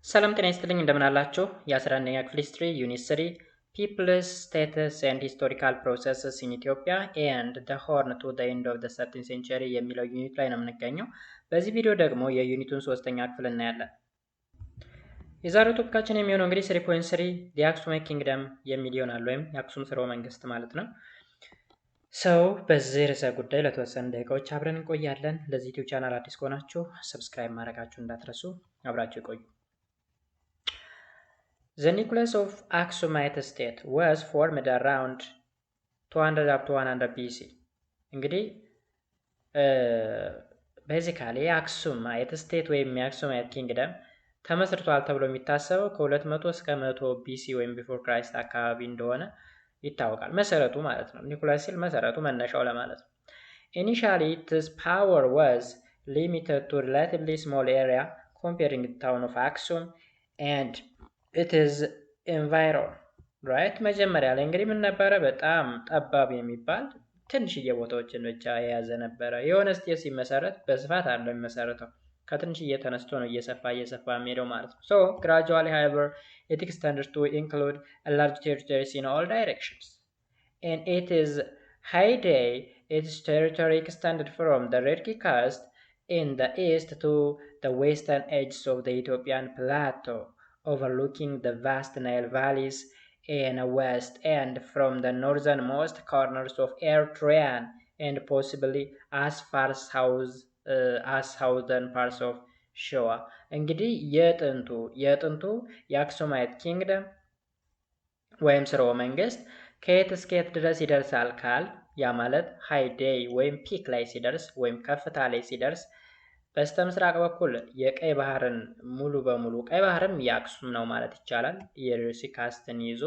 ሰላም ጤና ይስጥልኝ እንደምን አላችሁ? የ11ኛ ክፍል ሂስትሪ ዩኒት 3 People's Status and Historical Processes in Ethiopia and the Horn to the End of the 13th Century የሚለው ዩኒት ላይ ነው የምንገኘው። በዚህ ቪዲዮ ደግሞ የዩኒቱን 3ኛ ክፍል እናያለን። የዛሬው ቶፒካችን የሚሆነው እንግዲህ 3.3 The Aksumite Kingdom የሚል ይሆናል ወይም የአክሱም ስርወ መንግስት ማለት ነው። በዚህ ርዕሰ ጉዳይ ለተወሰኑ ደቂቃዎች አብረን እንቆያለን። ለዚህ ዩቲዩብ ቻናል አዲስ ከሆናችሁ ሰብስክራይብ ማድረጋችሁ እንዳትረሱ፣ አብራችሁ ይቆዩ። The nucleus of Aksumite state was formed around 200 up to 100 BC. እንግዲህ basically Aksumite state ወይም የአክሱማይት ኪንግደም ተመስርቷል ተብሎ የሚታሰበው ከ200 እስከ 100 BC ወይም before Christ አካባቢ እንደሆነ ይታወቃል። መሰረቱ ማለት ነው። ኒኩለስ ሲል መሰረቱ መነሻው ለማለት ነው። Initially its power was limited to a relatively small area comparing the town of Aksum and it is environ, right? መጀመሪያ ላይ እንግዲህ ምን ነበረ? በጣም ጠባብ የሚባል ትንሽዬ ቦታዎችን ብቻ የያዘ ነበረ። የሆነ ስቴት ሲመሰረት በስፋት አይደለም የሚመሰረተው፣ ከትንሽዬ ተነስቶ ነው እየሰፋ የሚሄደው ማለት ነው። So gradually, however, it extended to include a large territories in all directions. And it is heyday, its territory extended from the Red Sea coast in the east to the western edges of the Ethiopian plateau, overlooking the vast Nile valleys in the west and from the northernmost corners of Eritrea and possibly as far south as southern parts of Shoa. እንግዲህ የጥንቱ የአክሱማይት ኪንግደም ወይም ስርወ መንግስት ከየት እስከ የት ድረስ ይደርሳል ካል ያ ማለት ሃይ ዴይ ወይም ፒክ ላይ ሲደርስ ወይም ከፍታ ላይ ሲደርስ በስተምስራቅ በኩል የቀይ ባህርን ሙሉ በሙሉ ቀይ ባህርም የአክሱም ነው ማለት ይቻላል። የሬሲ ካስትን ይዞ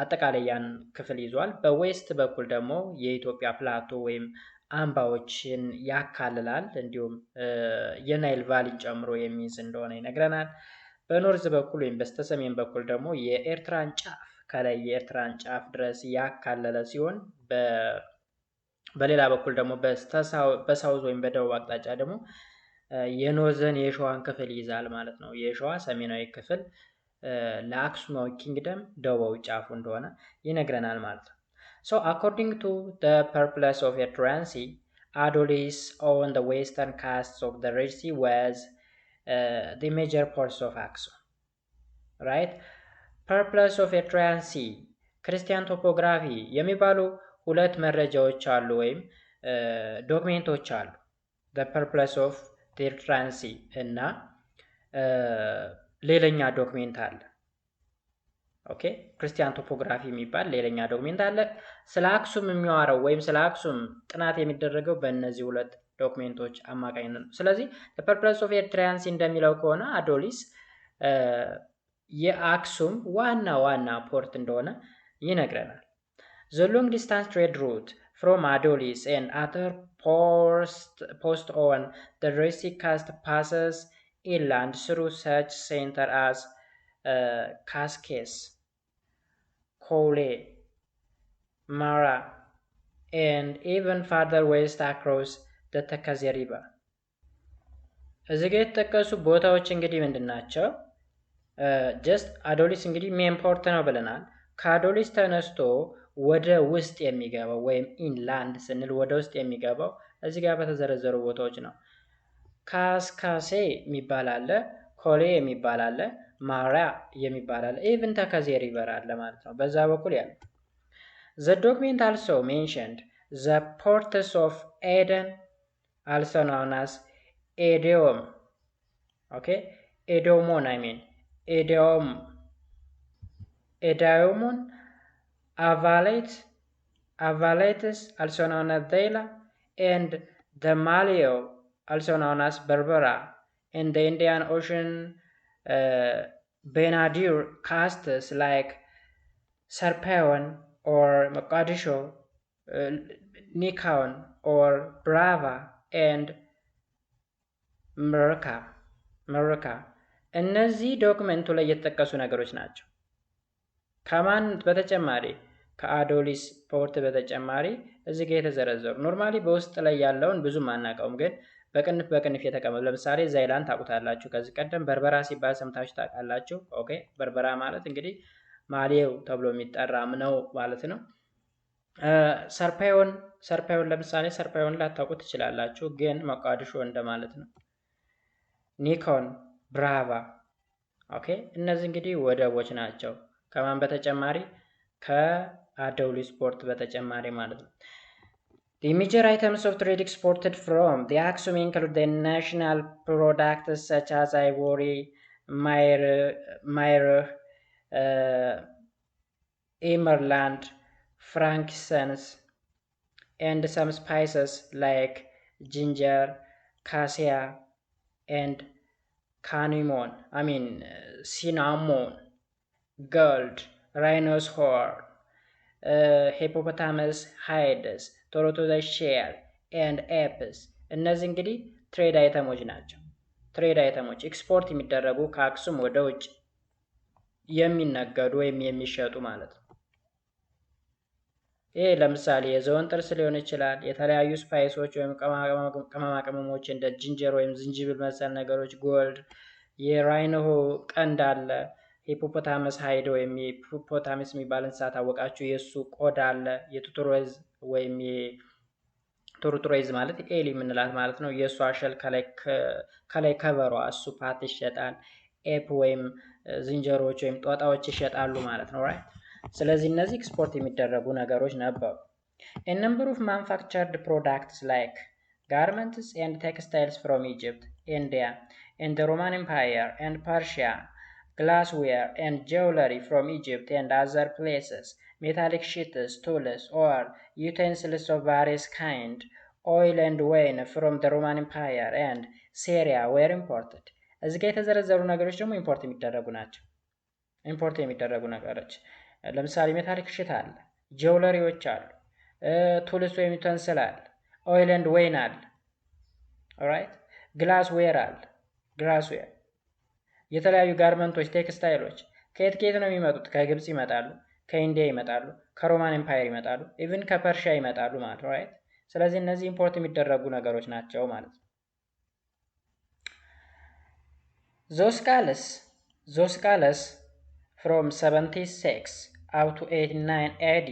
አጠቃላይ ያን ክፍል ይዟል። በዌስት በኩል ደግሞ የኢትዮጵያ ፕላቶ ወይም አምባዎችን ያካልላል። እንዲሁም የናይል ቫሊን ጨምሮ የሚይዝ እንደሆነ ይነግረናል። በኖርዝ በኩል ወይም በስተሰሜን በኩል ደግሞ የኤርትራን ጫፍ ከላይ የኤርትራን ጫፍ ድረስ ያካለለ ሲሆን በሌላ በኩል ደግሞ በሳውዝ ወይም በደቡብ አቅጣጫ ደግሞ የኖርዘርን የሸዋን ክፍል ይዛል ማለት ነው። የሸዋ ሰሜናዊ ክፍል ለአክሱማዊ ኪንግደም ደቡባዊ ጫፉ እንደሆነ ይነግረናል ማለት ነው። So according to the purpose of Eritrean Sea, Adolis on the western coasts of the Red Sea was the major ports of Aksum. Right? Purpose of Eritrean Sea, ክርስቲያን ቶፖግራፊ የሚባሉ ሁለት መረጃዎች አሉ ወይም ዶክሜንቶች አሉ። the purpose of the Eritrean Sea እና ሌላኛ ዶክሜንት አለ። ኦኬ ክርስቲያን ቶፖግራፊ የሚባል ሌላኛ ዶክሜንት አለ። ስለ አክሱም የሚያወራው ወይም ስለ አክሱም ጥናት የሚደረገው በእነዚህ ሁለት ዶክሜንቶች አማካኝነት ነው። ስለዚህ the purpose of Eritrean Sea እንደሚለው ከሆነ አዶሊስ የአክሱም ዋና ፖርት እንደሆነ ይነግረናል። The long distance trade route from Adolis and other posts on the Red Sea coast passes inland through such centers as Cascais, Kole, Mara, and even further west across the Takaze River. እዚህ ጋር የተጠቀሱ ቦታዎች እንግዲህ ምንድናቸው? ጀስት አዶሊስ እንግዲህ ሜን ፖርት ነው ብለናል። ከአዶሊስ ተነስቶ ወደ ውስጥ የሚገባው ወይም ኢንላንድ ስንል ወደ ውስጥ የሚገባው እዚህ ጋር በተዘረዘሩ ቦታዎች ነው። ካስካሴ የሚባል አለ፣ ኮሌ የሚባል አለ፣ ማሪያ የሚባል አለ፣ ኢቭን ተከዜ ሪቨር አለ ማለት ነው። በዛ በኩል ያለ The document also mentioned the ports of Eden, also known as Edeom. Okay, Edomon Edaomon, Avaletes, also known as Dela, and the Malio, also known as Berbera, in the Indian Ocean Benadir coasts like Sarpeon or Mogadishu, Nikon or Brava, and Meraka. እነዚህ ዶክመንቱ ላይ የተጠቀሱ ነገሮች ናቸው። ከማን በተጨማሪ ከአዶሊስ ፖርት በተጨማሪ እዚህ ጋር የተዘረዘሩ ኖርማሊ በውስጥ ላይ ያለውን ብዙም አናውቀውም፣ ግን በቅንፍ የተቀመጡ ለምሳሌ ዛይላንድ ታውቁታላችሁ። ከዚህ ቀደም በርበራ ሲባል ሰምታችሁ ታውቃላችሁ። ኦኬ በርበራ ማለት እንግዲህ ማሌው ተብሎ የሚጠራም ነው ማለት ነው። ሰርፓዮን ለምሳሌ ሰርፓዮን ላታውቁ ትችላላችሁ፣ ግን መቃዲሾ እንደማለት ነው። ኒኮን፣ ብራቫ ኦኬ እነዚህ እንግዲህ ወደቦች ናቸው። ከማን በተጨማሪ ከአደውሊ ስፖርት በተጨማሪ ማለት ነው። The major items of trade exported from the Aksum include the national products such as ivory, myrrh, emerald, frankincense, and some spices like ginger, cassia, and cinnamon, gold, rhino's horn, hippopotamus hides, tortoise shell, and apes እነዚህ እንግዲህ ትሬድ አይተሞች ናቸው። ትሬድ አይተሞች ኤክስፖርት የሚደረጉ ከአክሱም ወደ ውጭ የሚነገዱ ወይም የሚሸጡ ማለት ነው። ይሄ ለምሳሌ የዝሆን ጥርስ ሊሆን ይችላል። የተለያዩ ስፓይሶች ወይም ቅመማ ቅመሞች እንደ ጅንጀር ወይም ዝንጅብል መሰል ነገሮች፣ ጎልድ፣ የራይኖ ቀንድ አለ፣ ሂፖፖታመስ ሃይድ ወይም የሂፖፖታመስ የሚባል እንስሳ ታወቃችሁ፣ የእሱ ቆዳ አለ፣ የቱቱሮይዝ ወይም የቱሩቱሮይዝ ማለት ኤሊ የምንላት ማለት ነው። የእሱ አሸል ከላይ ከበሯ እሱ ፓት ይሸጣል። ኤፕ ወይም ዝንጀሮች ወይም ጦጣዎች ይሸጣሉ ማለት ነው። ራይት ስለዚህ እነዚህ ኤክስፖርት የሚደረጉ ነገሮች ነበሩ። A number of manufactured products like garments and textiles from Egypt, India, and the Roman Empire and Persia, glassware and jewelry from Egypt and other places, metallic sheets, tools, or utensils of various kind, oil and wine from the Roman Empire and Syria were imported. እዚህ ጋር የተዘረዘሩ ነገሮች ደግሞ ኢምፖርት የሚደረጉ ናቸው። ኢምፖርት የሚደረጉ ነገሮች ለምሳሌ ሜታሊክ ሽት አለ፣ ጀውለሪዎች አሉ፣ ቱልስ ወይም ዩተንስል አለ፣ ኦይል ኤንድ ወይን አለ። ኦራይት ግላስ ዌር አለ፣ ግላስ ዌር የተለያዩ ጋርመንቶች፣ ቴክስታይሎች ከየት ነው የሚመጡት? ከግብጽ ይመጣሉ፣ ከኢንዲያ ይመጣሉ፣ ከሮማን ኤምፓየር ይመጣሉ፣ ኢቭን ከፐርሺያ ይመጣሉ ማለት ነው። ራይት ስለዚህ እነዚህ ኢምፖርት የሚደረጉ ነገሮች ናቸው ማለት ነው። those scholars from 76 up to 89 AD,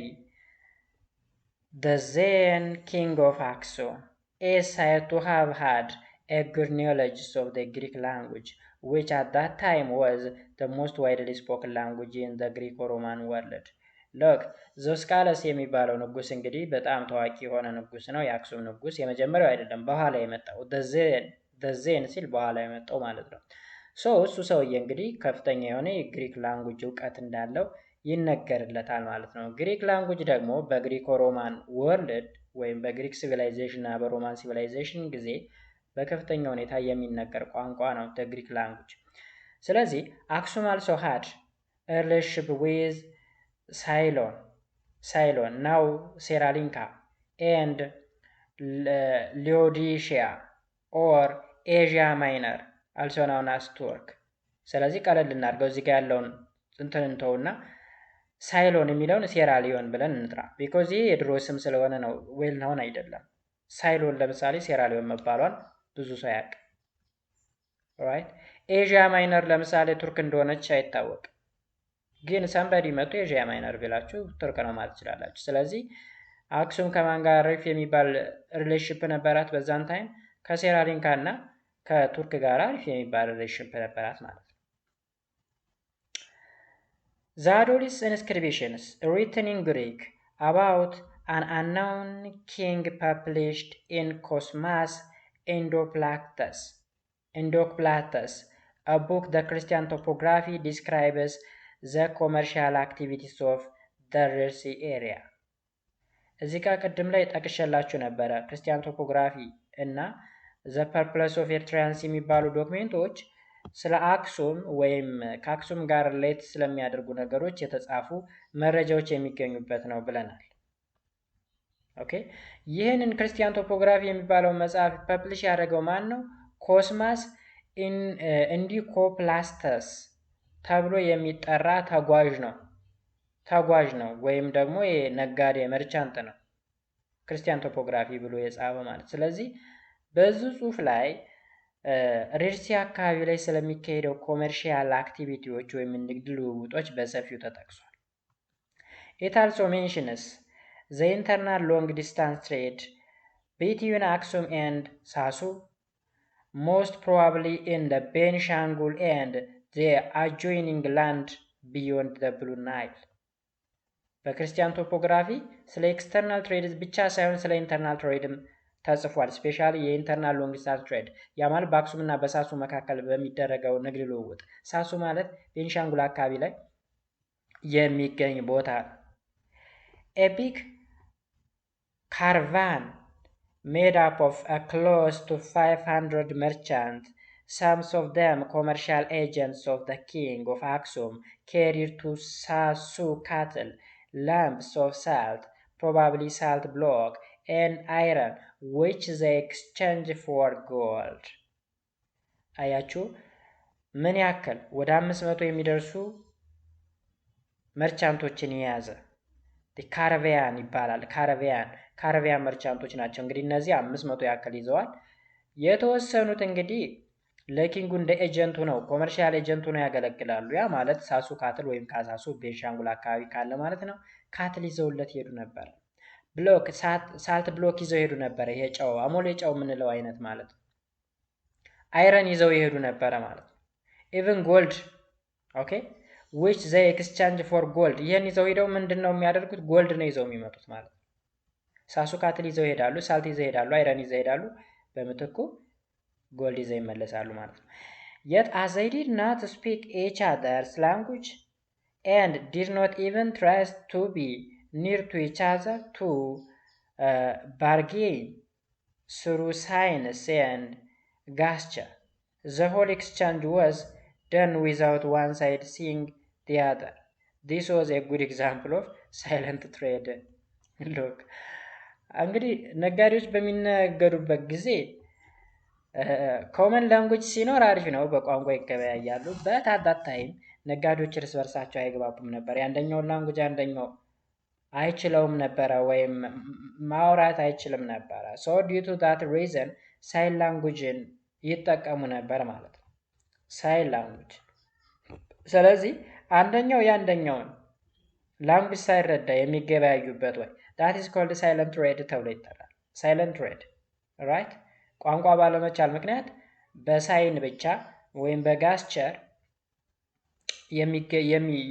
the then king of Aksum is said to have had a good knowledge of the Greek language, which at that time was the most widely spoken language in the Greco-Roman world. Look, ዞስቃለስ የሚባለው ንጉስ እንግዲህ በጣም ታዋቂ የሆነ ንጉስ ነው። የአክሱም ንጉስ የመጀመሪያው አይደለም፣ በኋላ የመጣው ደዜን ሲል በኋላ የመጣው ማለት ነው። እሱ ሰውዬ እንግዲህ ከፍተኛ የሆነ የግሪክ ላንጉጅ እውቀት እንዳለው ይነገርለታል ማለት ነው። ግሪክ ላንጉጅ ደግሞ በግሪኮ ሮማን ወርልድ ወይም በግሪክ ሲቪላይዜሽን እና በሮማን ሲቪላይዜሽን ጊዜ በከፍተኛ ሁኔታ የሚነገር ቋንቋ ነው ግሪክ ላንጉጅ። ስለዚህ አክሱም አልሶ ሃድ ሪሌሽንሺፕ ዊዝ ሳይሎን ናው ሴራሊንካ ኤንድ ሊዮዲሺያ ኦር ኤዥያ ማይነር አልሶ ናውን አስ ቱርክ። ስለዚህ ቀለል እናድርገው እዚህ ጋር ያለውን እንትንተውና ሳይሎን የሚለውን ሴራሊዮን ብለን እንጥራ። ቢኮዝ ይሄ የድሮ ስም ስለሆነ ነው፣ ዌል ናውን አይደለም። ሳይሎን ለምሳሌ ሴራሊዮን መባሏን ብዙ ሰው ያውቅ። ኦራይት ኤዥያ ማይነር ለምሳሌ ቱርክ እንደሆነች አይታወቅ፣ ግን ሰምበዲ መጥቶ ኤዥያ ማይነር ቢላችሁ ቱርክ ነው ማለት ትችላላችሁ። ስለዚህ አክሱም ከማን ጋር አሪፍ የሚባል ሪሌሽንሺፕ ነበራት በዛን ታይም? ከሴራሊንካ እና ከቱርክ ጋር አሪፍ የሚባል ሪሌሽንሺፕ ነበራት ማለት ነው። The Adolis inscriptions written in Greek about an unknown king published in Cosmas Endoclastus, a book the Christian topography describes the commercial activities of the Red Sea area. እዚህ ጋር ቅድም ላይ ጠቅሼላችሁ ነበረ ክርስቲያን ቶፖግራፊ እና ዘ ፐርፕለስ ኦፍ ኤርትራንስ የሚባሉ ዶክሜንቶች ስለ አክሱም ወይም ከአክሱም ጋር ሌት ስለሚያደርጉ ነገሮች የተጻፉ መረጃዎች የሚገኙበት ነው ብለናል። ኦኬ ይህንን ክርስቲያን ቶፖግራፊ የሚባለው መጽሐፍ ፐብሊሽ ያደረገው ማን ነው? ኮስማስ ኢንዲኮፕላስተስ ተብሎ የሚጠራ ተጓዥ ነው ወይም ደግሞ የነጋዴ መርቻንት ነው ክርስቲያን ቶፖግራፊ ብሎ የጻፈ ማለት። ስለዚህ በዚህ ጽሑፍ ላይ ሬድሲ አካባቢ ላይ ስለሚካሄደው ኮመርሻል አክቲቪቲዎች ወይም ንግድ ልውውጦች በሰፊው ተጠቅሷል። It also mentions the internal long distance trade between Aksum and Sasu, most probably in the Benishangul and the adjoining land beyond the Blue Nile. በክርስቲያን ቶፖግራፊ ስለ ኤክስተርናል ትሬድ ብቻ ሳይሆን ስለ ኢንተርናል ትሬድም ተጽፏል። ስፔሻሊ የኢንተርናል ሎንግ ዲስታንስ ትሬድ ያ ማለት በአክሱም እና በሳሱ መካከል በሚደረገው ንግድ ልውውጥ። ሳሱ ማለት ቤኒሻንጉል አካባቢ ላይ የሚገኝ ቦታ ነው። A big caravan made up of close to 500 merchants, some of them commercial agents of the king of Aksum, carried to Sasu cattle, lumps of salt, probably salt block, and iron, which they exchanged for gold. አያችሁ ምን ያክል ወደ 500 የሚደርሱ መርቻንቶችን የያዘ ካራቫን ይባላል። ካራቫን መርቻንቶች ናቸው። እንግዲህ እነዚህ 500 ያክል ይዘዋል። የተወሰኑት እንግዲህ ለኪንጉ እንደ ኤጀንቱ ነው፣ ኮመርሻል ኤጀንቱ ነው ያገለግላሉ። ያ ማለት ሳሱ ካትል ወይም ካሳሱ ቤንሻንጉል አካባቢ ካለ ማለት ነው። ካትል ይዘውለት ሄዱ ነበር። ብሎክ ሳልት ብሎክ ይዘው ሄዱ ነበር። ይሄ ጨው አሞሌ ጨው የምንለው አይነት ማለት ነው። አይረን ይዘው ይሄዱ ነበረ ማለት ነው። ኢቭን ጎልድ ኦኬ which they exchange for gold ይሄን ይዘው ሄደው ምንድነው የሚያደርጉት? ጎልድ ነው ይዘው የሚመጡት ማለት ነው። ሳሱ ካትል ይዘው ይሄዳሉ፣ ሳልት ይዘው ይሄዳሉ፣ አይረን ይዘው ይሄዳሉ። በምትኩ ጎልድ ይዘው ይመለሳሉ ማለት ነው። Yet as they did not speak each other's language and did not even try to be near to each other to bargain through signs and gesture, the whole exchange was done without one side seeing the other. This was a good example of silent trade. Look, እንግዲህ ነጋዴዎች በሚነገዱበት ጊዜ ኮመን ላንጉጅ ሲኖር አሪፍ ነው፣ በቋንቋ ይገበያያሉ። በት አት ዳት ታይም ነጋዴዎች እርስ በርሳቸው አይግባቡም ነበር። የአንደኛውን ላንጉጅ አንደኛው አይችለውም ነበረ ወይም ማውራት አይችልም ነበረ። ሶ ዲዩ ቱ ዳት ሪዝን ሳይን ላንጉጅን ይጠቀሙ ነበር ማለት ነው። ሳይን ላንጉጅ። ስለዚህ አንደኛው የአንደኛውን ላንጉጅ ሳይረዳ የሚገበያዩበት ወይ that is called silent trade ተብሎ ይጠራል። ሳይለንት ትሬድ ራይት። ቋንቋ ባለመቻል ምክንያት በሳይን ብቻ ወይም በጋስቸር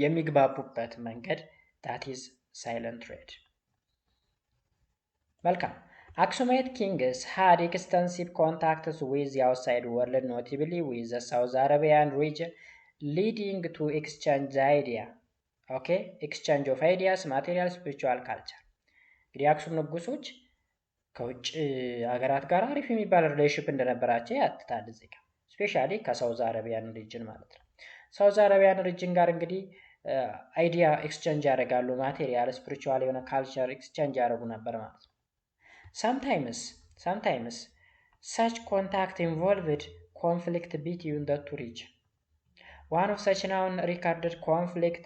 የሚግባቡበት መንገድ that is silent trade። መልካም። Aksumite kings had extensive contacts with the outside world, notably with the South Arabian region, leading to exchange of ideas, material, spiritual culture. እንግዲህ አክሱም ንጉሶች ከውጭ ሀገራት ጋር አሪፍ የሚባል ሪሌሽንሺፕ እንደነበራቸው ያትታል እዚህ ጋር ስፔሻሊ ከሳውዝ አረቢያን ሪጅን ማለት ነው። ሳውዝ አረቢያን ሪጅን ጋር እንግዲህ አይዲያ ኤክስቼንጅ ያደርጋሉ፣ ማቴሪያል ስፒሪቹዋል የሆነ ካልቸር ኤክስቼንጅ ያደርጉ ነበር ማለት ነው። Sometimes such contact involved conflict between the two regions. One of such known recorded conflict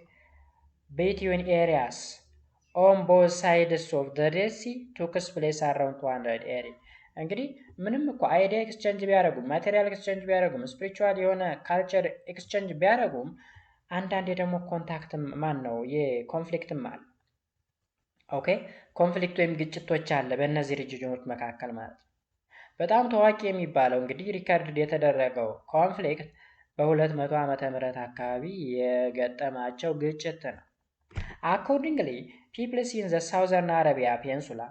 between areas on both sides of the Red Sea took place around 200 area. እንግዲህ ምንም እኮ አይዲያ ኤክስቼንጅ ቢያደርጉም ማቴሪያል ኤክስቼንጅ ቢያደርጉም ስፒሪቹዋል የሆነ ካልቸር ኤክስቼንጅ ቢያደርጉም አንዳንዴ ደግሞ ኮንታክትም ነው የኮንፍሊክትም አለ። ኦኬ ኮንፍሊክት ወይም ግጭቶች አለ በእነዚህ ሪጅኖች መካከል ማለት ነው። በጣም ታዋቂ የሚባለው እንግዲህ ሪከርድ የተደረገው ኮንፍሊክት በ200 ዓመተ ምህረት አካባቢ የገጠማቸው ግጭት ነው። Accordingly, peoples in the southern Arabia Peninsula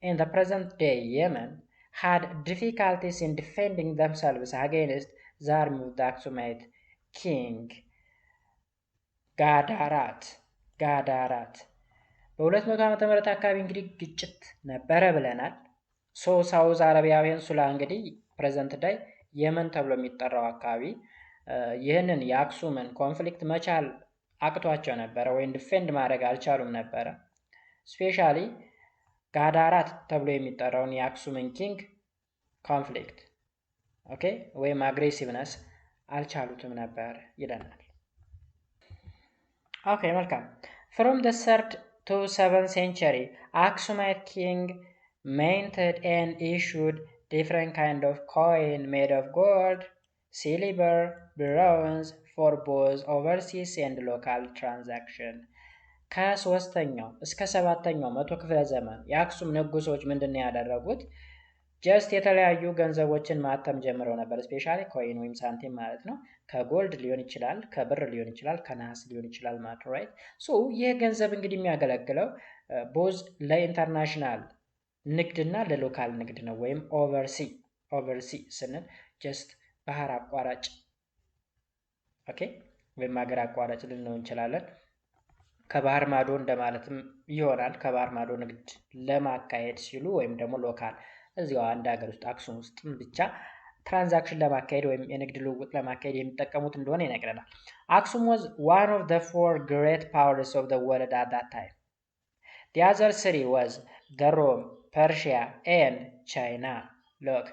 in the present day Yemen had difficulties in defending themselves against the army of the Aksumite king ጋዳራት በ200 ዓመተ ምህረት አካባቢ እንግዲህ ግጭት ነበረ ብለናል። ሳውዝ አረቢያ ፔኒንሱላ እንግዲህ ፕሬዘንት ዳይ የመን ተብሎ የሚጠራው አካባቢ ይህንን የአክሱምን ኮንፍሊክት መቻል አቅቷቸው ነበረ ወይም ዲፌንድ ማድረግ አልቻሉም ነበረ። ስፔሻሊ ጋዳራት ተብሎ የሚጠራውን የአክሱምን ኪንግ ኮንፍሊክት ኦኬ ወይም አግሬሲቭነስ አልቻሉትም ነበር ይለናል። ኦኬ መልካም። From the 3rd to 7th century, Aksumite king maintained and issued different kind of coin made of gold, silver, bronze for both overseas and local transaction. ከ3ኛው እስከ 7ኛው መቶ ክፍለ ዘመን የአክሱም ንጉሶች ምንድነው ያደረጉት? ጀስት የተለያዩ ገንዘቦችን ማተም ጀምረው ነበር። ስፔሻሊ ኮይን ወይም ሳንቲም ማለት ነው። ከጎልድ ሊሆን ይችላል፣ ከብር ሊሆን ይችላል፣ ከነሐስ ሊሆን ይችላል ማለት ነው። ራይት ሶ ይህ ገንዘብ እንግዲህ የሚያገለግለው ቦዝ ለኢንተርናሽናል ንግድና ለሎካል ንግድ ነው። ወይም ኦቨርሲ ስንል ጀስት ባህር አቋራጭ ኦኬ፣ ወይም ሀገር አቋራጭ ልንለው እንችላለን። ከባህር ማዶ እንደማለትም ይሆናል። ከባህር ማዶ ንግድ ለማካሄድ ሲሉ ወይም ደግሞ ሎካል እዚያው አንድ ሀገር ውስጥ አክሱም ውስጥ ብቻ ትራንዛክሽን ለማካሄድ ወይም የንግድ ልውውጥ ለማካሄድ የሚጠቀሙት እንደሆነ ይነግረናል። አክሱም was one of the four great powers of the world at that time. The other three was the Rome, Persia and China. Look,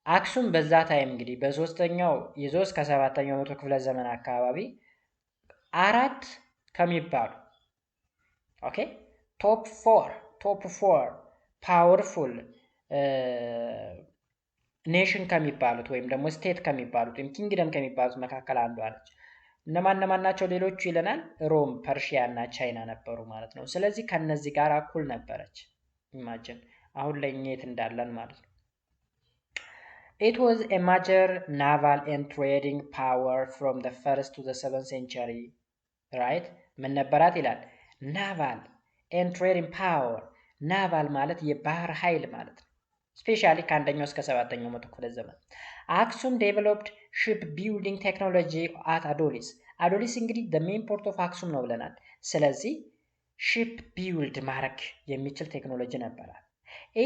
አክሱም በዛ ታይም እንግዲህ በሶስተኛው ይዞ እስከ 7ኛው መቶ ክፍለ ዘመን አካባቢ አራት ከሚባሉ ኦኬ ቶፕ ፎር ፓወርፉል ኔሽን ከሚባሉት ወይም ደግሞ ስቴት ከሚባሉት ወይም ኪንግደም ከሚባሉት መካከል አንዷ ነች። እነማን ናቸው ሌሎቹ ይለናል? ሮም፣ ፐርሺያ እና ቻይና ነበሩ ማለት ነው። ስለዚህ ከነዚህ ጋር እኩል ነበረች። ኢማጂን አሁን ላይ የት እንዳለን ማለት ነው። It was a major naval and trading power from the 1st to the 7th century, right? ምን ነበራት ይላል? ናቫል and trading power። ናቫል ማለት የባህር ኃይል ማለት ነው። ስፔሻሊ ከአንደኛው እስከ 7ኛው መቶ ክፍለ ዘመን አክሱም ዴቨሎፕድ ሺፕ ቢልዲንግ ቴክኖሎጂ አት አዶሊስ። አዶሊስ እንግዲህ the main port of አክሱም ነው ብለናል። ስለዚህ ሺፕ ቢልድ ማድረግ የሚችል ቴክኖሎጂ ነበራል።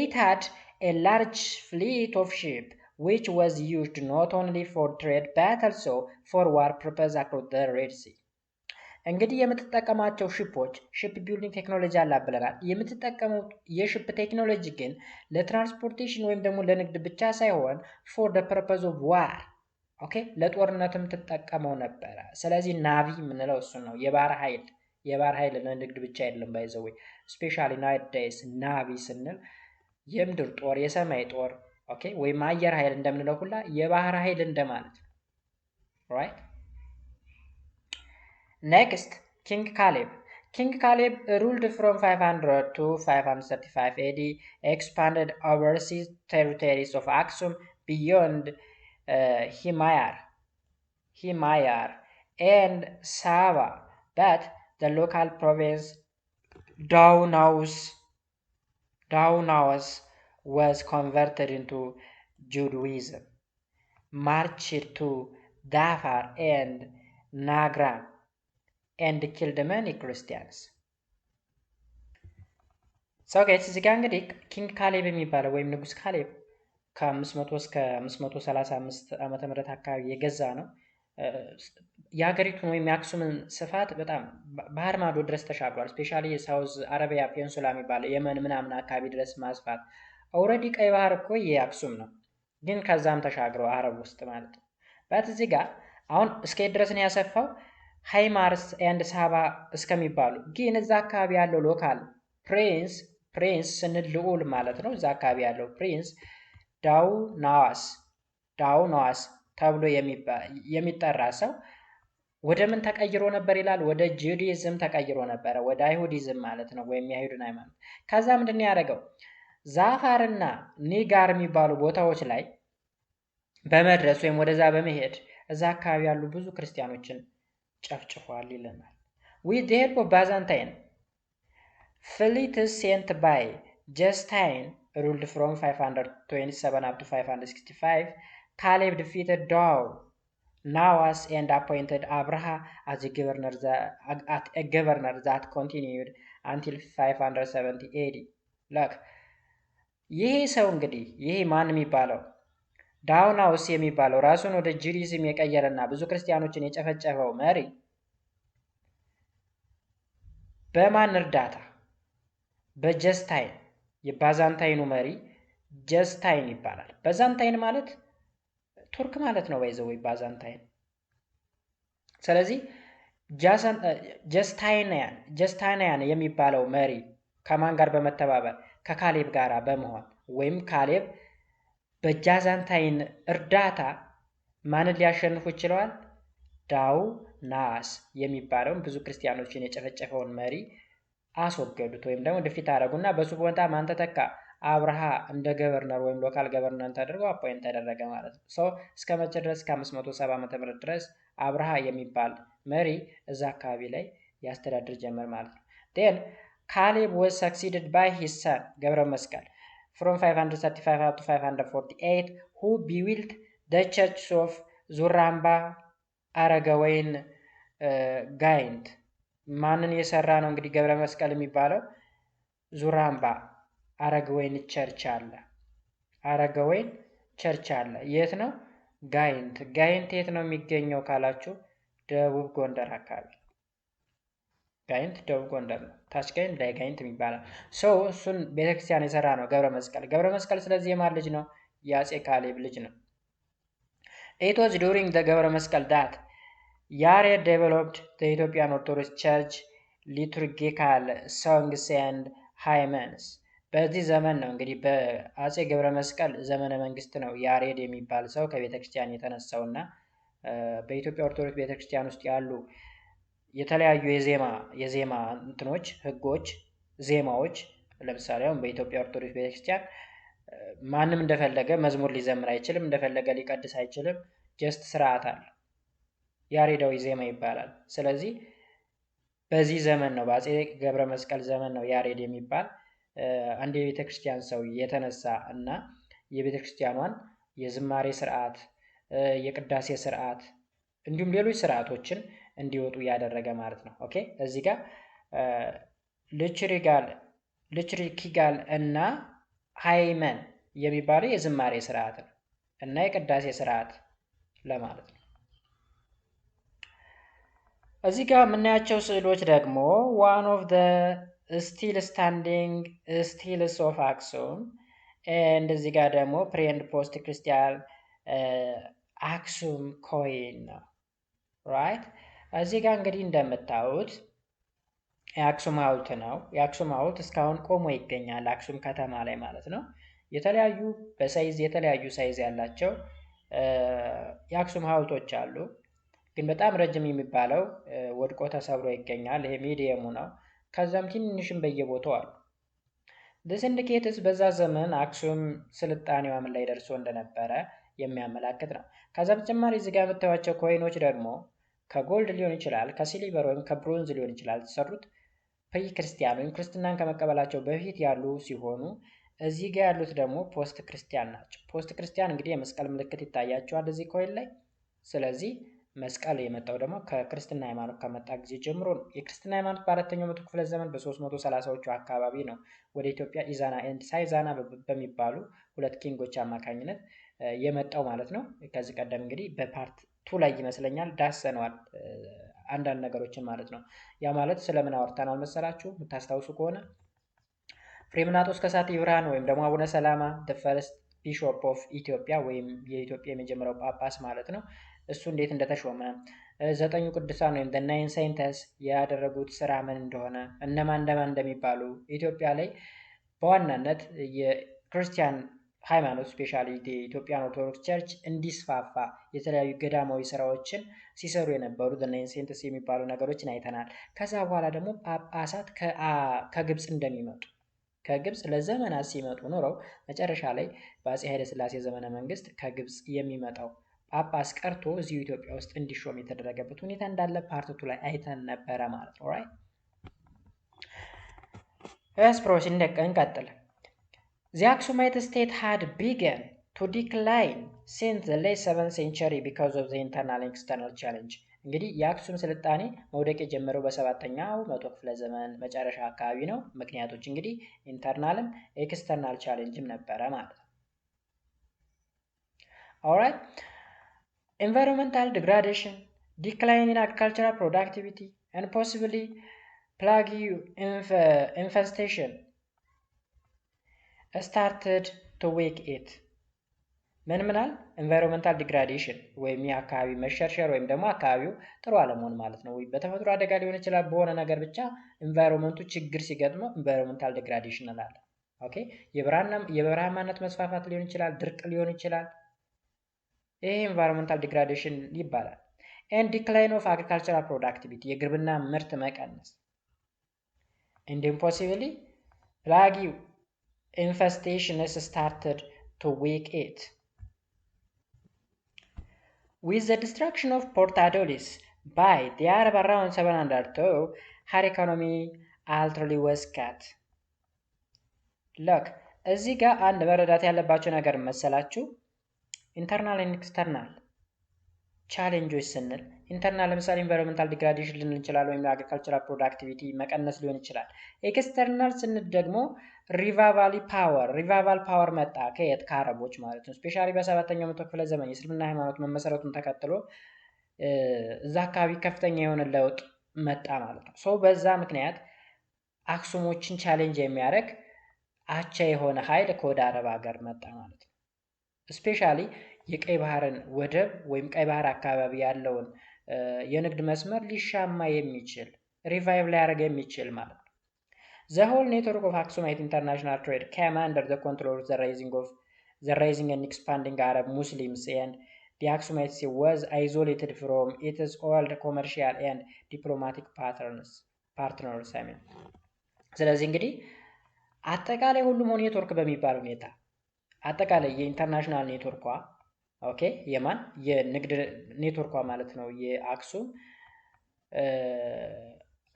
It had a large fleet of ship which was used not only for trade but also for war purpose across the Red Sea. እንግዲህ የምትጠቀማቸው ሺፖች ሺፕ ቢልዲንግ ቴክኖሎጂ አላት ብለናል። የምትጠቀሙት የሺፕ ቴክኖሎጂ ግን ለትራንስፖርቴሽን ወይም ደግሞ ለንግድ ብቻ ሳይሆን for the purpose of war ኦኬ፣ ለጦርነትም ትጠቀመው ነበረ። ስለዚህ ናቪ የምንለው እሱ ነው። የባህር ኃይል ለንግድ ብቻ አይደለም። ባይዘው ስፔሻሊ ናይት ዴይስ ናቪ ስንል የምድር ጦር፣ የሰማይ ጦር ኦኬ፣ ወይም አየር ኃይል እንደምንለው ሁላ የባህር ኃይል እንደማለት ነው። ራይት Next, King Caleb. King Caleb ruled from 500 to 535 AD, expanded overseas territories of Aksum beyond Himayar and Sava, but the local province Daunaus was converted into Judaism, marched to Dhafar and Nagram, and killed many Christians. So guys, እዚህ ጋር እንግዲህ ኪንግ ካሌብ የሚባለው ወይም ንጉስ ካሌብ ከ500 እስከ 535 ዓመተ ምህረት አካባቢ የገዛ ነው። የሀገሪቱን ወይም የአክሱምን ስፋት በጣም ባህር ማዶ ድረስ ተሻግሯል። ስፔሻሊ የሳውዝ አረቢያ ፔንሱላ የሚባለው የመን ምናምን አካባቢ ድረስ ማስፋት። ኦልሬዲ ቀይ ባህር እኮ የአክሱም ነው፣ ግን ከዛም ተሻግረው አረብ ውስጥ ማለት ነው። ባት እዚህ ጋር አሁን እስከ ድረስ ነው ያሰፋው ሃይማርስ ኤንድ ሳባ እስከሚባሉ፣ ግን እዛ አካባቢ ያለው ሎካል ፕሪንስ ስንል ልዑል ማለት ነው። እዛ አካባቢ ያለው ፕሪንስ ዳውናዋስ ተብሎ የሚጠራ ሰው ወደ ምን ተቀይሮ ነበር ይላል? ወደ ጁዲዝም ተቀይሮ ነበረ፣ ወደ አይሁዲዝም ማለት ነው፣ ወይም የአይሁድን ሃይማኖት። ከዛ ምንድነው ያደረገው? ዛፋርና ኒጋር የሚባሉ ቦታዎች ላይ በመድረስ ወይም ወደዛ በመሄድ እዛ አካባቢ ያሉ ብዙ ክርስቲያኖችን ጨፍጭፏል ይለናል። with the help of Byzantine fleets sent by Justine ruled from 527 up to 565, Caleb defeated Nawas and appointed Abraha as a governor that continued until 570 AD. Look, ይሄ ሰው እንግዲህ ይሄ ማን የሚባለው ዳውናውስ የሚባለው ራሱን ወደ ጁዲዝም የቀየረና ብዙ ክርስቲያኖችን የጨፈጨፈው መሪ በማን እርዳታ? በጀስታይን፣ የባዛንታይኑ መሪ ጀስታይን ይባላል። ባዛንታይን ማለት ቱርክ ማለት ነው ባይዘው ባዛንታይን። ስለዚህ ጀስታይናያን የሚባለው መሪ ከማን ጋር በመተባበር ከካሌብ ጋር በመሆን ወይም ካሌብ በጃዛንታይን እርዳታ ማንን ሊያሸንፉ ችለዋል? ዳው ናስ የሚባለውን ብዙ ክርስቲያኖችን የጨፈጨፈውን መሪ አስወገዱት ወይም ደግሞ ድፊት አደረጉና በሱ ቦታ ማን ተተካ? አብርሃ እንደ ገቨርነር ወይም ሎካል ገቨርነር ተደርጎ አፖይንት ተደረገ ማለት ነው። ሶ እስከ መቼ ድረስ? ከ570 ዓመተ ምህረት ድረስ አብርሃ የሚባል መሪ እዛ አካባቢ ላይ ያስተዳድር ጀመር ማለት ነው። then Caleb was succeeded by his son ገብረ መስቀል from 535 up to 548 who built the church of ዙራምባ አረገወይን ጋይንት ማንን የሰራ ነው እንግዲህ ገብረ መስቀል የሚባለው? ዙራምባ አረገወይን ቸርች አለ። አረገወይን ቸርች አለ። የት ነው? ጋይንት። ጋይንት የት ነው የሚገኘው ካላችሁ ደቡብ ጎንደር አካባቢ። ጋይንት ደቡብ ጎንደር ነው። ታች ጋይንት ላይ ጋይንት የሚባለው ሰው እሱን ቤተክርስቲያን የሰራ ነው ገብረ መስቀል። ገብረ መስቀል ስለዚህ የማን ልጅ ነው? የአፄ ካሌብ ልጅ ነው። It was during the ገብረ መስቀል that Yared developed the Ethiopian Orthodox Church liturgical songs and hymns. በዚህ ዘመን ነው እንግዲህ በአፄ ገብረ መስቀል ዘመነ መንግስት ነው ያሬድ የሚባል ሰው ከቤተ ክርስቲያን የተነሳውና በኢትዮጵያ ኦርቶዶክስ ቤተክርስቲያን ውስጥ ያሉ የተለያዩ የዜማ እንትኖች ህጎች ዜማዎች ለምሳሌ አሁን በኢትዮጵያ ኦርቶዶክስ ቤተክርስቲያን ማንም እንደፈለገ መዝሙር ሊዘምር አይችልም፣ እንደፈለገ ሊቀድስ አይችልም። ጀስት ስርዓት አለ። ያሬዳዊ ዜማ ይባላል። ስለዚህ በዚህ ዘመን ነው በአፄ ገብረ መስቀል ዘመን ነው ያሬድ የሚባል አንድ የቤተክርስቲያን ሰው የተነሳ እና የቤተክርስቲያኗን የዝማሬ ስርዓት፣ የቅዳሴ ስርዓት እንዲሁም ሌሎች ስርዓቶችን እንዲወጡ ያደረገ ማለት ነው። ኦኬ እዚህ ጋር ልችሪኪጋል እና ሃይመን የሚባለው የዝማሬ ስርዓት ነው እና የቅዳሴ ስርዓት ለማለት ነው። እዚህ ጋር የምናያቸው ስዕሎች ደግሞ one of the still standing stills of Aksum and እዚህ ጋር ደግሞ pre and post Christian Aksum coin ነው right። እዚህ ጋር እንግዲህ እንደምታዩት የአክሱም ሐውልት ነው። የአክሱም ሐውልት እስካሁን ቆሞ ይገኛል አክሱም ከተማ ላይ ማለት ነው። የተለያዩ በሳይዝ የተለያዩ ሳይዝ ያላቸው የአክሱም ሐውልቶች አሉ። ግን በጣም ረጅም የሚባለው ወድቆ ተሰብሮ ይገኛል። ይሄ ሚዲየሙ ነው። ከዛም ትንሽም በየቦታው አሉ። this indicates በዛ ዘመን አክሱም ስልጣኔዋ ምን ላይ ደርሶ እንደነበረ የሚያመላክት ነው። ከዛ በተጨማሪ እዚህ ጋር የምታዩቸው ኮይኖች ደግሞ ከጎልድ ሊሆን ይችላል፣ ከሲልቨር ወይም ከብሮንዝ ሊሆን ይችላል የተሰሩት ፕሪ ክርስቲያን ወይም ክርስትናን ከመቀበላቸው በፊት ያሉ ሲሆኑ እዚህ ጋር ያሉት ደግሞ ፖስት ክርስቲያን ናቸው። ፖስት ክርስቲያን እንግዲህ የመስቀል ምልክት ይታያቸዋል እዚህ ኮይን ላይ። ስለዚህ መስቀል የመጣው ደግሞ ከክርስትና ሃይማኖት ከመጣ ጊዜ ጀምሮ ነው። የክርስትና ሃይማኖት በአራተኛው መቶ ክፍለ ዘመን በ330ዎቹ አካባቢ ነው ወደ ኢትዮጵያ ኢዛና ኤንድ ሳይዛና በሚባሉ ሁለት ኪንጎች አማካኝነት የመጣው ማለት ነው። ከዚህ ቀደም እንግዲህ በፓርት 2 ላይ ይመስለኛል ዳሰነዋል አንዳንድ ነገሮችን ማለት ነው። ያ ማለት ስለምን አወርተናል መሰላችሁ? የምታስታውሱ ከሆነ ፍሬምናጦስ ከሳቴ ብርሃን ወይም ደግሞ አቡነ ሰላማ the first bishop of ኢትዮጵያ ወይም የኢትዮጵያ የመጀመሪያው ጳጳስ ማለት ነው። እሱ እንዴት እንደተሾመ፣ ዘጠኙ ቅዱሳን ወይም the nine saints ያደረጉት ስራ ምን እንደሆነ፣ እነማን እንደሚባሉ ኢትዮጵያ ላይ በዋናነት የክርስቲያን ሃይማኖት ስፔሻሊ የኢትዮጵያን ኦርቶዶክስ ቸርች እንዲስፋፋ የተለያዩ ገዳማዊ ስራዎችን ሲሰሩ የነበሩ the nine saints የሚባሉ ነገሮችን አይተናል። ከዛ በኋላ ደግሞ ጳጳሳት ከግብጽ እንደሚመጡ ከግብጽ ለዘመናት ሲመጡ ኖረው መጨረሻ ላይ በአፄ ኃይለ ሥላሴ ዘመነ መንግስት ከግብጽ የሚመጣው ጳጳስ ቀርቶ እዚሁ ኢትዮጵያ ውስጥ እንዲሾም የተደረገበት ሁኔታ እንዳለ ፓርት 2 ላይ አይተን ነበረ ማለት ነው። ራይት ኤስፕሮስ እንቀጥል። The Aksumite state had begun to decline since the late 7th century because of the internal and external challenge. እንግዲህ የአክሱም ስልጣኔ መውደቅ የጀመረው በሰባተኛው መቶ ክፍለ ዘመን መጨረሻ አካባቢ ነው። ምክንያቶች እንግዲህ ኢንተርናልም ኤክስተርናል ቻሌንጅም ነበረ ማለት ነው። alright environmental degradation, decline in agricultural productivity and possibly plague infestation started to wake it. ምናል environmental degradation ወይም የአካባቢ መሸርሸር ወይም ደግሞ አካባቢው ጥሩ አለመሆን ማለት ነው። ወይ በተፈጥሮ አደጋ ሊሆን ይችላል፣ በሆነ ነገር ብቻ environmentu ችግር ሲገጥመው environmental degradation እንላለን። ኦኬ የበረሃማነት መስፋፋት ሊሆን ይችላል፣ ድርቅ ሊሆን ይችላል። ይሄ ኢንቫይሮንመንታል ዲግራዴሽን ይባላል። and decline of agricultural productivity የግብርና ምርት መቀነስ and possibly plague infestations started to weak it. With the destruction of Port Adolis by the Arab around 702, her economy utterly was cut. Look, እዚህ ጋር አንድ መረዳት ያለባችሁ ነገር መሰላችሁ ኢንተርናል and ኤክስተርናል ቻሌንጆች ስንል ኢንተርናል ለምሳሌ ኢንቫይሮንመንታል ዲግራዴሽን ልንል እንችላለን ወይም አግሪካልቸራል ፕሮዳክቲቪቲ መቀነስ ሊሆን ይችላል። ኤክስተርናል ስንል ደግሞ ሪቫይቫል ፓወር መጣ ከየት ከአረቦች ማለት ነው። ስፔሻሊ በሰባተኛው መቶ ክፍለ ዘመን የእስልምና ሃይማኖት መመሰረቱን ተከትሎ እዛ አካባቢ ከፍተኛ የሆነ ለውጥ መጣ ማለት ነው። ሶ በዛ ምክንያት አክሱሞችን ቻሌንጅ የሚያደርግ አቻ የሆነ ኃይል ከወደ አረብ ሀገር መጣ ማለት ነው። ስፔሻሊ የቀይ ባህርን ወደብ ወይም ቀይ ባህር አካባቢ ያለውን የንግድ መስመር ሊሻማ የሚችል ሪቫይቭ ሊያደርግ የሚችል ማለት ነው። The whole network of Aksumite international trade came under the control of the rising and expanding Arab Muslims, and the Aksumite Sea was isolated from its old commercial and diplomatic partners. ስለዚህ እንግዲህ አጠቃላይ ሁሉም ኔትወርክ በሚባል ሁኔታ አጠቃላይ የኢንተርናሽናል ኔትወርኳ ኦኬ የማን የንግድ ኔትወርኳ ማለት ነው የአክሱም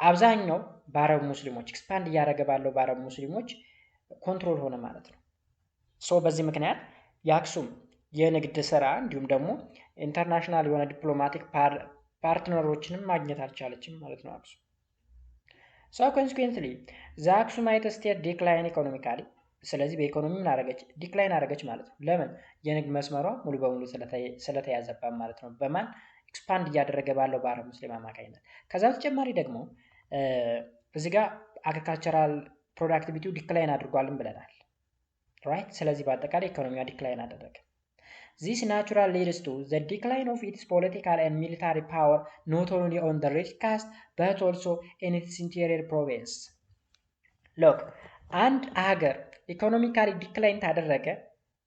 አብዛኛው በአረብ ሙስሊሞች ኤክስፓንድ እያደረገ ባለው በአረብ ሙስሊሞች ኮንትሮል ሆነ ማለት ነው። ሶ በዚህ ምክንያት የአክሱም የንግድ ስራ እንዲሁም ደግሞ ኢንተርናሽናል የሆነ ዲፕሎማቲክ ፓርትነሮችንም ማግኘት አልቻለችም ማለት ነው አክሱም። So consequently the Aksumite state declined economically. ስለዚህ በኢኮኖሚ ምን አደረገች? ዲክላይን አደረገች ማለት ነው። ለምን? የንግድ መስመሯ ሙሉ በሙሉ ስለተያዘባት ማለት ነው። በማን ኤክስፓንድ እያደረገ ባለው በአረብ ሙስሊም አማካኝነት። ከዛ በተጨማሪ ደግሞ እዚህ ጋር አግሪካልቸራል ፕሮዳክቲቪቲው ዲክላይን አድርጓልም ብለናል። ራይት? ስለዚህ በአጠቃላይ ኢኮኖሚዋ ዲክላይን አደረገ። This naturally leads to the decline of its political and military power not only on the Red Coast but also in its interior province. Look, አንድ ሀገር ኢኮኖሚካሊ ዲክላይን ታደረገ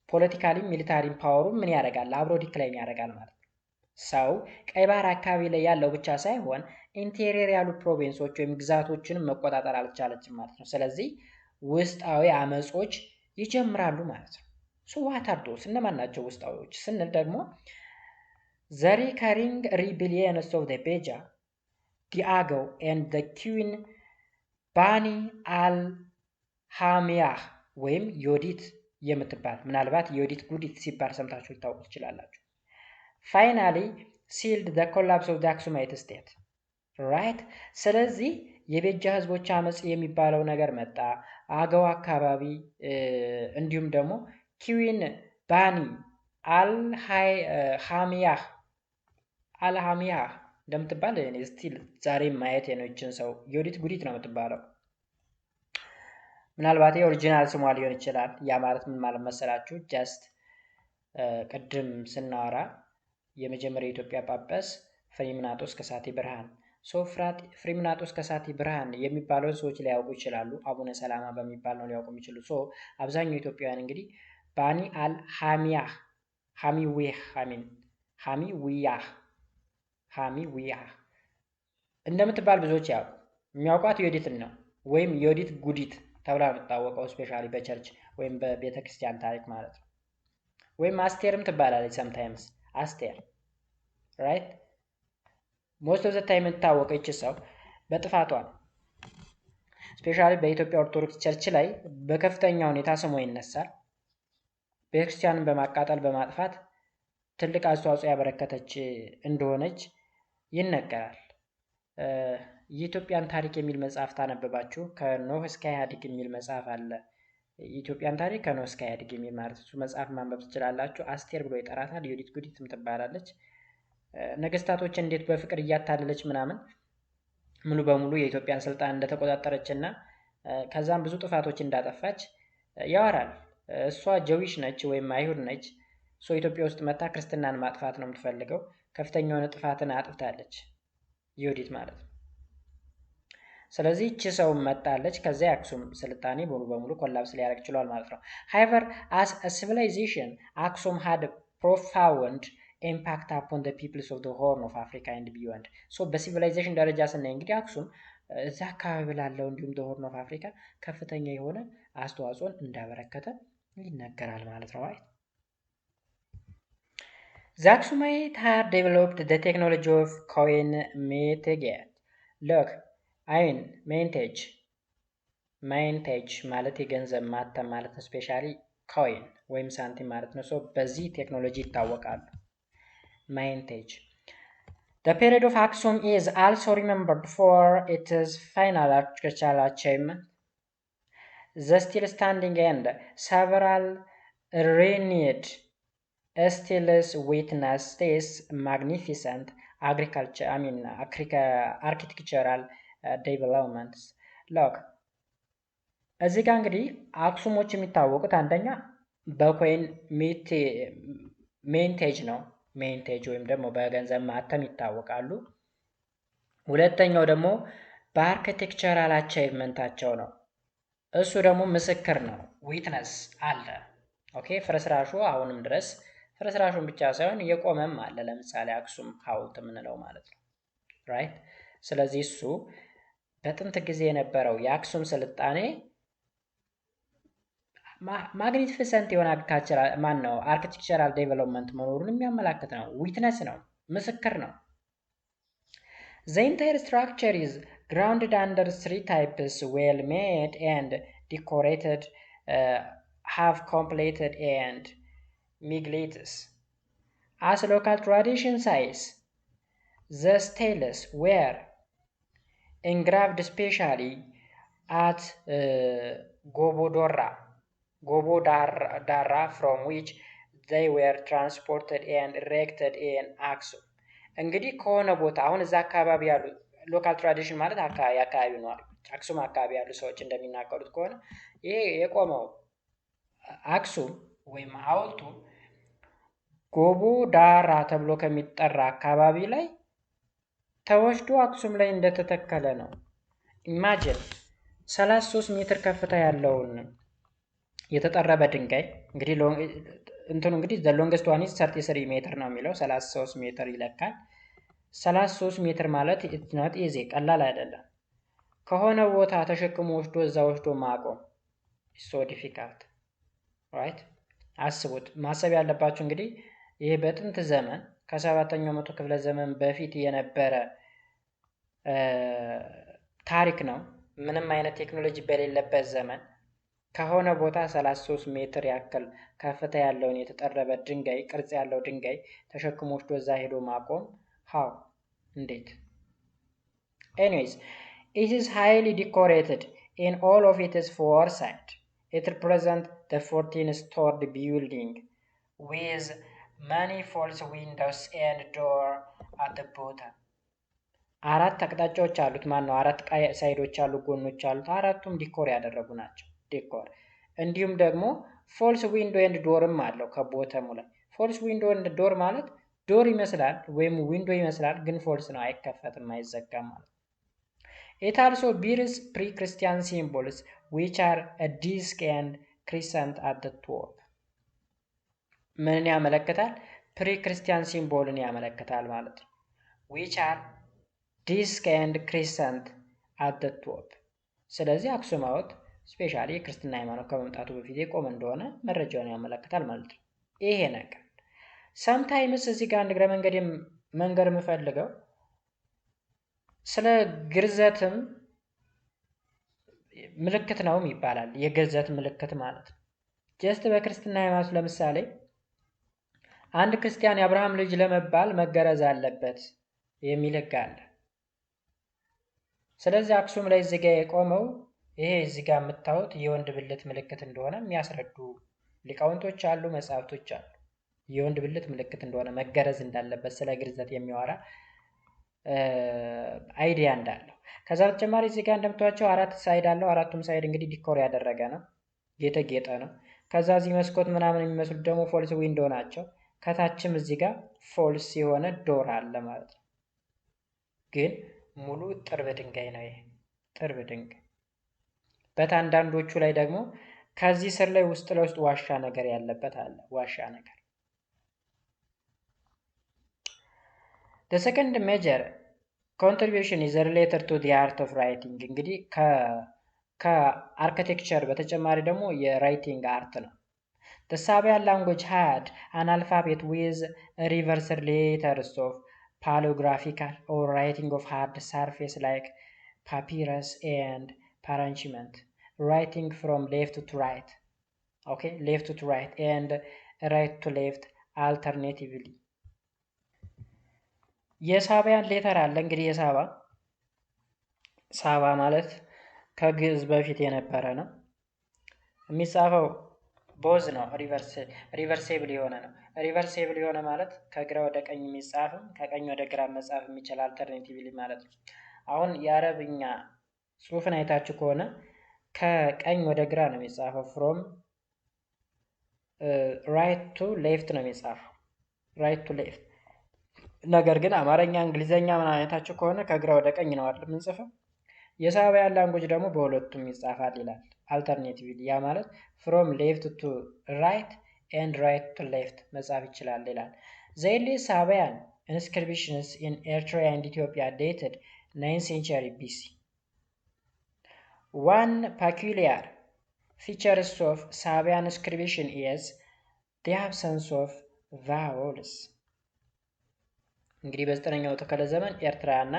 ፖለቲካሊ ሚሊታሪ ፓወሩ ምን ያደርጋል? አብሮ ዲክላይን ያደርጋል ማለት ነው። ሰው ቀይ ባህር አካባቢ ላይ ያለው ብቻ ሳይሆን ኢንቴሪየር ያሉ ፕሮቪንሶች ወይም ግዛቶችንም መቆጣጠር አልቻለችም ማለት ነው። ስለዚህ ውስጣዊ አመጾች ይጀምራሉ ማለት ነው። ሶ ዋት አር ዶስ? እነማን ናቸው ውስጣዊዎች ስንል ደግሞ the recurring rebellions of the Beja, the Agau and the Queen Bani al-Hamiyah ወይም ዮዲት የምትባል ምናልባት ዮዲት ጉዲት ሲባል ሰምታችሁ ልታውቁ ትችላላችሁ። finally sealed the collapse of the Aksumite state. right? ስለዚህ የቤጃ ህዝቦች አመጽ የሚባለው ነገር መጣ። አገው አካባቢ እንዲሁም ደግሞ ኪዊን ባኒ አልሃሚያህ እንደምትባል እኔ ስቲል ዛሬ ማየት የነችን ሰው ዮዲት ጉዲት ነው የምትባለው። ምናልባት የኦሪጂናል ስሟ ሊሆን ይችላል። ያ ማለት ምን ማለት መሰላችሁ? ጀስት ቅድም ስናወራ የመጀመሪያው የኢትዮጵያ ጳጳስ ፍሬምናጦስ ከሳቴ ብርሃን ፍሬምናጦስ ከሳቴ ብርሃን የሚባለውን ሰዎች ሊያውቁ ይችላሉ። አቡነ ሰላማ በሚባል ነው ሊያውቁ የሚችሉ። አብዛኛው ኢትዮጵያውያን እንግዲህ ባኒ አል ሃሚዊያህ እንደምትባል ብዙዎች ያው የሚያውቋት ዮዲትን ነው ወይም ዮዲት ጉዲት ተብላ የምትታወቀው ስፔሻሊ በቸርች ወይም በቤተክርስቲያን ታሪክ ማለት ነው። ወይም አስቴርም ትባላለች ሰምታይምስ አስቴር ራይት። ሞስት ኦፍ ዘ ታይም የምትታወቀው ይች ሰው በጥፋቷ ነው። ስፔሻሊ በኢትዮጵያ ኦርቶዶክስ ቸርች ላይ በከፍተኛ ሁኔታ ስሟ ይነሳል። ቤተክርስቲያንን በማቃጠል በማጥፋት ትልቅ አስተዋጽኦ ያበረከተች እንደሆነች ይነገራል። የኢትዮጵያን ታሪክ የሚል መጽሐፍ ታነበባችሁ ከኖህ እስከ ኢህአዴግ የሚል መጽሐፍ አለ። የኢትዮጵያን ታሪክ ከኖህ እስከ ኢህአዴግ የሚል ማለት እሱ መጽሐፍ ማንበብ ትችላላችሁ። አስቴር ብሎ ይጠራታል። ዮዲት ጉዲትም ትባላለች። ነገስታቶችን እንዴት በፍቅር እያታለለች ምናምን ሙሉ በሙሉ የኢትዮጵያን ስልጣን እንደተቆጣጠረችና ከዛም ብዙ ጥፋቶች እንዳጠፋች ያወራል። እሷ ጀዊሽ ነች ወይም አይሁድ ነች። ኢትዮጵያ ውስጥ መታ ክርስትናን ማጥፋት ነው የምትፈልገው። ከፍተኛ የሆነ ጥፋትን አጥፍታለች ዮዲት ማለት ነው። ስለዚህ እቺ ሰው መጣለች ከዛ አክሱም ስልጣኔ ሙሉ በሙሉ ኮላፕስ ሊያደርግ ችሏል ማለት ነው። however as a civilization Aksum had a profound impact upon the peoples of the horn of Africa and beyond so በሲቪላይዜሽን ደረጃ ስናይ እንግዲህ አክሱም እዛ አካባቢ ላለው እንዲሁም the horn of Africa ከፍተኛ የሆነ አስተዋጽኦን እንዳበረከተ ይነገራል ማለት ነው። right the Aksumite had developed the technology of coin metagate look I mean ማይንቴጅ ማለት የገንዘብ ማተም ማለት ነው። ስፔሻሊ ኮይን ወይም ሳንቲም ማለት ነው። ሶ በዚህ ቴክኖሎጂ ይታወቃሉ። ማይንቴጅ The period of Aksum is also remembered for its final architectural achievement. The still standing and several renewed still witness this magnificent architectural developments. Look, እዚህ ጋር እንግዲህ አክሱሞች የሚታወቁት አንደኛ በኮይን ሜንቴጅ ነው። ሜንቴጅ ወይም ደግሞ በገንዘብ ማተም ይታወቃሉ። ሁለተኛው ደግሞ በአርኪቴክቸራል አቺቭመንታቸው ነው። እሱ ደግሞ ምስክር ነው። ዊትነስ አለ። ኦኬ ፍርስራሹ አሁንም ድረስ ፍርስራሹን ብቻ ሳይሆን የቆመም አለ። ለምሳሌ አክሱም ሐውልት የምንለው ማለት ነው። ራይት። ስለዚህ እሱ በጥንት ጊዜ የነበረው የአክሱም ስልጣኔ ማግኒፊሰንት የሆነ አርኪቴክቸራል ዴቨሎፕመንት መኖሩን የሚያመላክት ነው። ዊትነስ ነው፣ ምስክር ነው። The entire structure is grounded under three types well made and decorated have completed and miglates. As local tradition says, the stelae were engraved specially at Gobodara from which they were transported and erected in Aksum. እንግዲህ ከሆነ ቦታ አሁን እዛ አካባቢ ያሉ ሎካል ትራዲሽን ማለት አካባቢ ነው። አክሱም አካባቢ ያሉ ሰዎች እንደሚናገሩት ከሆነ ይሄ የቆመው አክሱም ወይም ሐውልቱ ጎቦዳራ ተብሎ ከሚጠራ አካባቢ ላይ ተወስዶ አክሱም ላይ እንደተተከለ ነው። ኢማጂን 33 ሜትር ከፍታ ያለውን የተጠረበ ድንጋይ እንግዲህ the longest one is 33 ሜትር ነው የሚለው 33 ሜትር ይለካል። 33 ሜትር ማለት it's not easy ቀላል አይደለም። ከሆነ ቦታ ተሸክሞ ወስዶ እዛ ወስዶ ማቆም so difficult right አስቡት። ማሰብ ያለባችሁ እንግዲህ ይሄ በጥንት ዘመን ከ7ኛው መቶ ክፍለ ዘመን በፊት የነበረ ታሪክ ነው። ምንም አይነት ቴክኖሎጂ በሌለበት ዘመን ከሆነ ቦታ 33 ሜትር ያክል ከፍታ ያለውን የተጠረበ ድንጋይ ቅርጽ ያለው ድንጋይ ተሸክሞ ወስዶ እዛ ሄዶ ማቆም how እንዴት? Anyways, it is highly decorated in all of its four sides. It represents the 14-story building with many false windows and door at the bottom. አራት አቅጣጫዎች አሉት ነው አራት ሳይዶች አሉ ጎኖች አሉት አራቱም ዲኮር ያደረጉ ናቸው። ዲኮር እንዲሁም ደግሞ ፎልስ ዊንዶ ኤንድ ዶርም አለው ከቦተሙ ላይ። ፎልስ ዊንዶ ኤንድ ዶር ማለት ዶር ይመስላል ወይም ዊንዶ ይመስላል ግን ፎልስ ነው፣ አይከፈትም፣ አይዘጋም ማለት። It also bears pre-Christian symbols which are a disc and crescent at the top. ምን ያመለክታል? ፕሪ-ክርስቲያን ሲምቦልን ያመለክታል ማለት ነው። which are disc and crescent at the top. ስለዚህ አክሱም ሐውልት ስፔሻሊ የክርስትና ሃይማኖት ከመምጣቱ በፊት የቆመ እንደሆነ መረጃውን ያመለክታል ማለት ነው። ይሄ ነገር sometimes እዚህ ጋር አንድ ግረ መንገድ የምፈልገው ስለ ግርዘትም ምልክት ነው ይባላል። የግርዘት ምልክት ማለት ነው። ጀስት በክርስትና ሃይማኖት ለምሳሌ አንድ ክርስቲያን የአብርሃም ልጅ ለመባል መገረዝ አለበት የሚል ሕግ አለ። ስለዚህ አክሱም ላይ እዚህ ጋር የቆመው ይሄ እዚህ ጋር የምታዩት የወንድ ብልት ምልክት እንደሆነ የሚያስረዱ ሊቃውንቶች አሉ፣ መጽሐፍቶች አሉ። የወንድ ብልት ምልክት እንደሆነ መገረዝ እንዳለበት ስለ ግርዘት የሚያወራ አይዲያ እንዳለው። ከዛ በተጨማሪ እዚህ ጋር እንደምታዩቸው አራት ሳይድ አለው። አራቱም ሳይድ እንግዲህ ዲኮር ያደረገ ነው፣ ጌጠ ነው። ከዛ እዚህ መስኮት ምናምን የሚመስሉት ደግሞ ፎልስ ዊንዶ ናቸው። ከታችም እዚህ ጋር ፎልስ የሆነ ዶር አለ ማለት ነው። ግን ሙሉ ጥርብ ድንጋይ ነው። ይሄ ጥርብ ድንጋይ። በአንዳንዶቹ ላይ ደግሞ ከዚህ ስር ላይ ውስጥ ለውስጥ ዋሻ ነገር ያለበት አለ። ዋሻ ነገር። The second major contribution is related to the art of writing. እንግዲህ ከአርኪቴክቸር በተጨማሪ ደግሞ የራይቲንግ አርት ነው። The Sabian language had an alphabet with reversed letters of paleographical or writing of hard surface like papyrus and parchment, writing from left to right, okay, left to right and right to left alternatively. የሳቢያን ሌተር አለ። እንግዲህ ሳባ ማለት ከግዕዝ በፊት የነበረ ነው። የሚጻፈው ቦዝ ነው። ሪቨርሴብል የሆነ ነው። ሪቨርሴብል የሆነ ማለት ከግራ ወደ ቀኝ የሚጻፍም ከቀኝ ወደ ግራ መጻፍ የሚችል አልተርኔቲቭሊ ማለት ነው። አሁን የአረብኛ ጽሑፍን አይታችሁ ከሆነ ከቀኝ ወደ ግራ ነው የሚጻፈው። ፍሮም ራይት ቱ ሌፍት ነው የሚጻፈው። ራይት ቱ ሌፍት። ነገር ግን አማርኛ፣ እንግሊዘኛ ምን አይነታችሁ ከሆነ ከግራ ወደ ቀኝ ነው አይደል የምንጽፈው። የሳቢያን ላንጉጅ ደግሞ በሁለቱም ይጻፋል ይላል። አልተርኔቲቭሊ ያ ማለት ፍሮም ሌፍት ቱ ራይት ኤንድ ራይት ቱ ሌፍት መጻፍ ይችላል ይላል። The earliest Sabian inscriptions in Eritrea and Ethiopia dated 9th century BC. One peculiar feature of Sabian inscription is the absence of vowels. እንግዲህ በ9ኛው ተከለ ዘመን ኤርትራ እና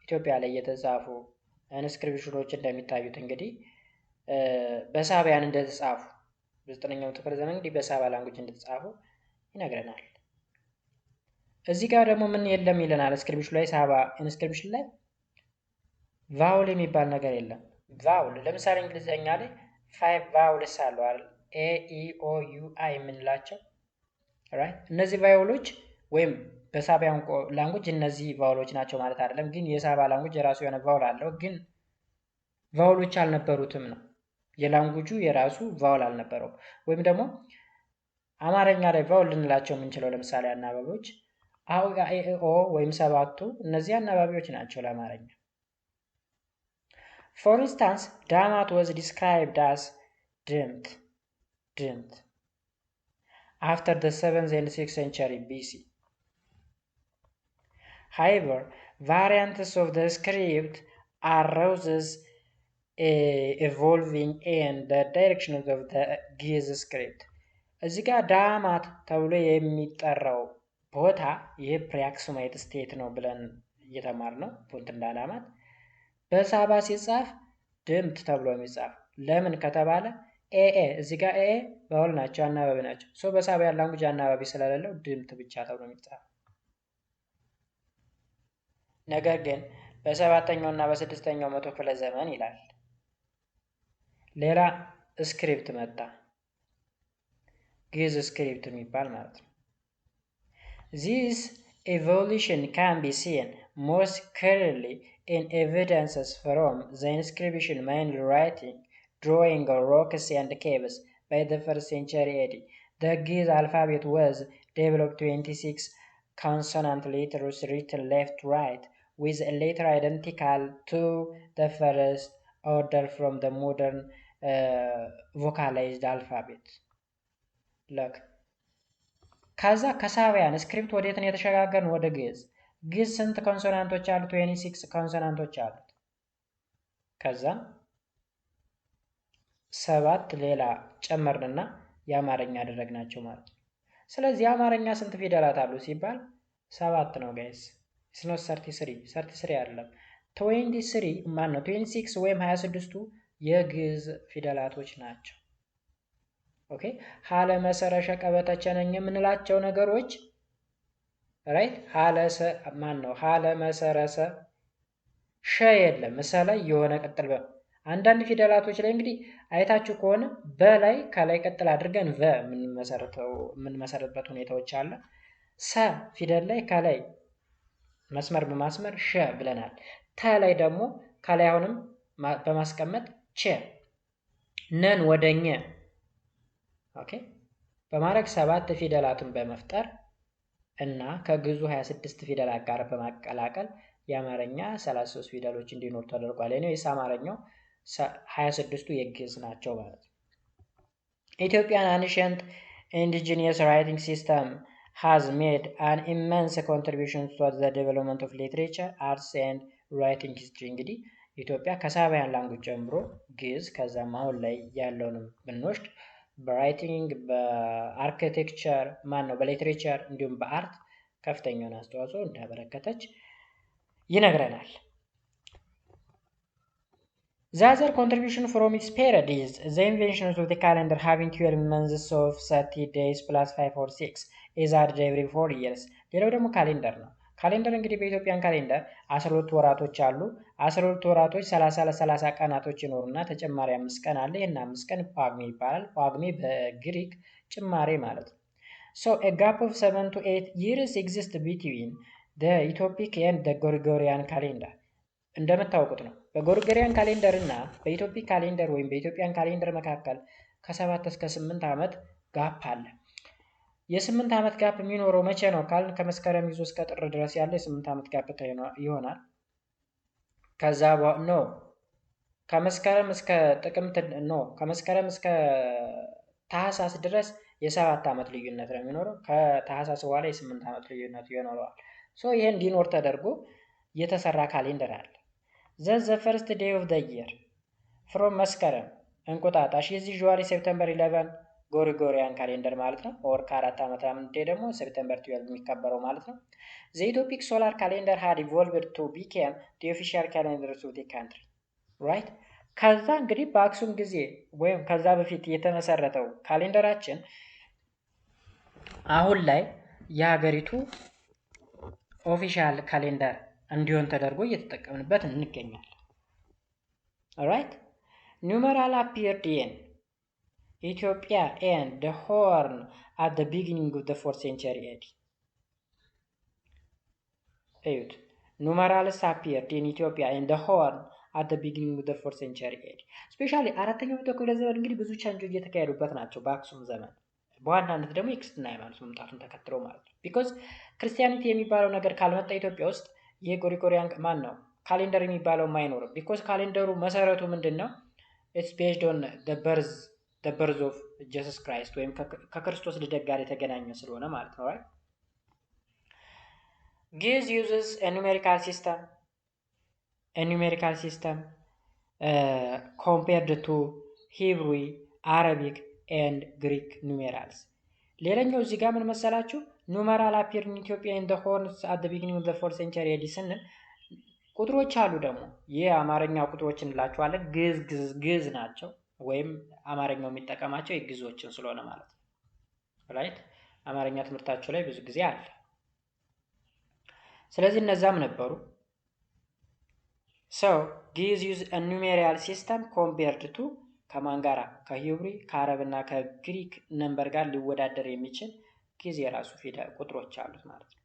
ኢትዮጵያ ላይ የተጻፉ ኢንስክሪፕሽኖች እንደሚታዩት እንግዲህ በሳቢያን እንደተጻፉ በ9ኛው ተከለ ዘመን እንግዲህ በሳባ ላንጉጅ እንደተጻፉ ይነግረናል። እዚህ ጋር ደግሞ ምን የለም ይለናል። ኢንስክሪፕሽን ላይ ሳባ ኢንስክሪፕሽን ላይ ቫውል የሚባል ነገር የለም። ቫውል ለምሳሌ እንግሊዘኛ ላይ 5 ቫውልስ አሉ አይደል? ኤ ኢ ኦ ዩ አይ የምንላቸው ራይት። እነዚህ ቫውሎች ወይም በሳቢያን ላንጉጅ እነዚህ ቫውሎች ናቸው ማለት አይደለም። ግን የሳባ ላንጉጅ የራሱ የሆነ ቫውል አለው። ግን ቫውሎች አልነበሩትም ነው። የላንጉጁ የራሱ ቫውል አልነበረው። ወይም ደግሞ አማርኛ ላይ ቫውል ልንላቸው የምንችለው ለምሳሌ አናባቢዎች አው ጋ ኤ ኦ ወይም ሰባቱ እነዚህ አናባቢዎች ናቸው ለአማርኛ። For instance, ዳማት was described as ድምት after the 7th and 6th century BC. However, variants of the script arose evolving in the direction of the Giz script. እዚህ ጋር ዳማት ተብሎ የሚጠራው ቦታ የፕሪአክሱማይት ስቴት ነው ብለን እየተማር ነው። ፖንት እንዳላማት በሳባ ሲጻፍ ድምት ተብሎ የሚጻፍ ለምን ከተባለ ኤኤ እዚህ ጋር ኤኤ ቫውል ናቸው፣ አናባቢ ናቸው። ሶ በሳቢያን ላንጉጅ አናባቢ ስለሌለው ድምት ብቻ ተብሎ የሚጻፍ። ነገር ግን በ7ኛው እና በ6ኛው መቶ ክፍለ ዘመን ይላል ሌላ ስክሪፕት መጣ። ግዕዝ ስክሪፕት የሚባል ማለት ነው። This evolution can be seen most clearly in evidences from the inscription mainly writing, drawing of rocks and caves by the 1st century AD. The Giz alphabet was developed 26 consonant letters written left to right, with a letter identical to the first order from the modern vocalized alphabet. Look. ከዛ ከሳቢያን ስክሪፕት ወዴት ነው የተሸጋገርን? ወደ ግዕዝ። ግዕዝ ስንት ኮንሶናንቶች አሉት? 26 ኮንሶናንቶች አሉት። ከዛ 7 ሌላ ጨመርንና የአማርኛ አደረግናቸው ማለት ነው። ስለዚህ የአማርኛ ስንት ፊደላት አሉ ሲባል 7 ነው ጋይስ። it's not 33 አይደለም 23 ማን ነው 26 ወይም 26ቱ የግዕዝ ፊደላቶች ናቸው። ኦኬ ሀለ መሰረሸ ቀበተቸነኝ የምንላቸው ነገሮች ራይት ሀለ መሰረሰ ሸ የለም መሰ ላይ የሆነ ቀጥል አንዳንድ ፊደላቶች ላይ እንግዲህ አይታችሁ ከሆነ በላይ ከላይ ቀጥል አድርገን የምንመሰረትበት ሁኔታዎች አለ። ሰ ፊደል ላይ ከላይ መስመር በማስመር ሸ ብለናል። ተ ላይ ደግሞ ከላይ አሁንም በማስቀመጥ ቸ ነን ወደኘ ኦኬ በማድረግ 7 ፊደላትን በመፍጠር እና ከግዕዙ 26 ፊደላት ጋር በማቀላቀል የአማርኛ 33 ፊደሎች እንዲኖር ተደርጓል። ኤኒዌይስ አማርኛው 26ቱ የግዕዝ ናቸው ማለት ነው። Ethiopian ancient indigenous writing system has made an immense contribution to the development of literature, arts and writing history. እንግዲህ ኢትዮጵያ ከሳቢያን ላንጉጅ ጀምሮ ግዕዝ ከዛም አሁን ላይ ያለውንም ብንወስድ በራይቲንግ በአርኪቴክቸር በሊትሬቸር እንዲሁም በአርት ከፍተኛውን አስተዋጽኦ እንዳበረከተች ይነግረናል። The other contribution from its period is the invention of the calendar having 12 months of 30 days plus 5 or 6 is added every 4 years. ሌላው ደግሞ ካሌንደር ነው። ካሌንደር እንግዲህ በኢትዮጵያን ካሌንደር 12 ወራቶች አሉ። 12 ወራቶች 30 ለ30 ቀናቶች ይኖሩና ተጨማሪ 5 ቀን አለ። ይሄን 5 ቀን ጳጉሜ ይባላል። ጳጉሜ በግሪክ ጭማሬ ማለት ነው። So a gap of 7 to 8 years exists between the Ethiopic and the Gregorian calendar. እንደምታውቁት ነው በጎርጎሪያን ካሌንደር እና በኢትዮፒክ ካሌንደር ወይም በኢትዮጵያን ካሌንደር መካከል ከ7 እስከ 8 ዓመት ጋፕ አለ። የ8 ዓመት ጋፕ የሚኖረው መቼ ነው ካልን ከመስከረም ይዞ እስከ ጥር ድረስ ያለ የ8 ዓመት ጋፕ ይሆናል። ከዛ ከመስከረም እስከ ጥቅምት ከመስከረም እስከ ታህሳስ ድረስ የ7 ዓመት ልዩነት ነው የሚኖረው። ከታህሳስ በኋላ የ8 ዓመት ልዩነት ይኖረዋል። ሶ ይሄ እንዲኖር ተደርጎ የተሰራ ካሌንደር አለ። the first day of the year from መስከረም እንቁጣጣሽ is usually September 11 ጎርጎሪያን ካሌንደር ማለት ነው። ኦር ከአራት ዓመት አንዴ ደግሞ ሴፕቴምበር 12 የሚከበረው ማለት ነው። the Ethiopic solar calendar had evolved to become the official calendar of the country, right? ከዛ እንግዲህ በአክሱም ጊዜ ወይም ከዛ በፊት የተመሰረተው ካሌንደራችን አሁን ላይ የሀገሪቱ ኦፊሻል ካሌንደር እንዲሆን ተደርጎ እየተጠቀምንበት እንገኛለን። alright, numeral appeared in Ethiopia and the Horn at the beginning of the 4th century AD. እዩት numerals appeared in Ethiopia and the Horn at the beginning of the 4th century AD. ስፔሻሊ አራተኛው መቶ ክፍለ ዘመን እንግዲህ ብዙ ቼንጆች እየተካሄዱበት ናቸው በአክሱም ዘመን። በዋናነት ደግሞ የክርስትና ሃይማኖት መምጣቱን ተከትሎ ማለት ነው። ቢኮዝ ክርስቲያኒቲ የሚባለው ነገር ካልመጣ ኢትዮጵያ ውስጥ ይሄ ጎሪጎሪያን ካሌንደር የሚባለው አይኖርም። ቢኮዝ ካሌንደሩ መሰረቱ ምንድነው? ኢትስ ቤዝድ ኦን the birth of Jesus Christ ወይም ከክርስቶስ ልደት ጋር የተገናኘ ስለሆነ ማለት ነው። right? Giz uses a numerical system compared to Hebrew, Arabic and Greek numerals. ሌላኛው እዚህ ጋር ምን መሰላችሁ? numeral appeared in Ethiopia in the horns at the beginning of the 4th century AD ስንል ቁጥሮች አሉ ደግሞ የአማርኛ ቁጥሮች እንላቸዋለን። ግዕዝ ናቸው ወይም አማርኛው የሚጠቀማቸው የግዕዞችን ስለሆነ ማለት ነው። ራይት አማርኛ ትምህርታቸው ላይ ብዙ ጊዜ አለ። ስለዚህ እነዛም ነበሩ። so Giz use a numeral system compared to ከማን ጋራ? ከሂብሪ ከአረብና ከግሪክ ነምበር ጋር ሊወዳደር የሚችል ጊዜ የራሱ ፊደል ቁጥሮች አሉት ማለት ነው።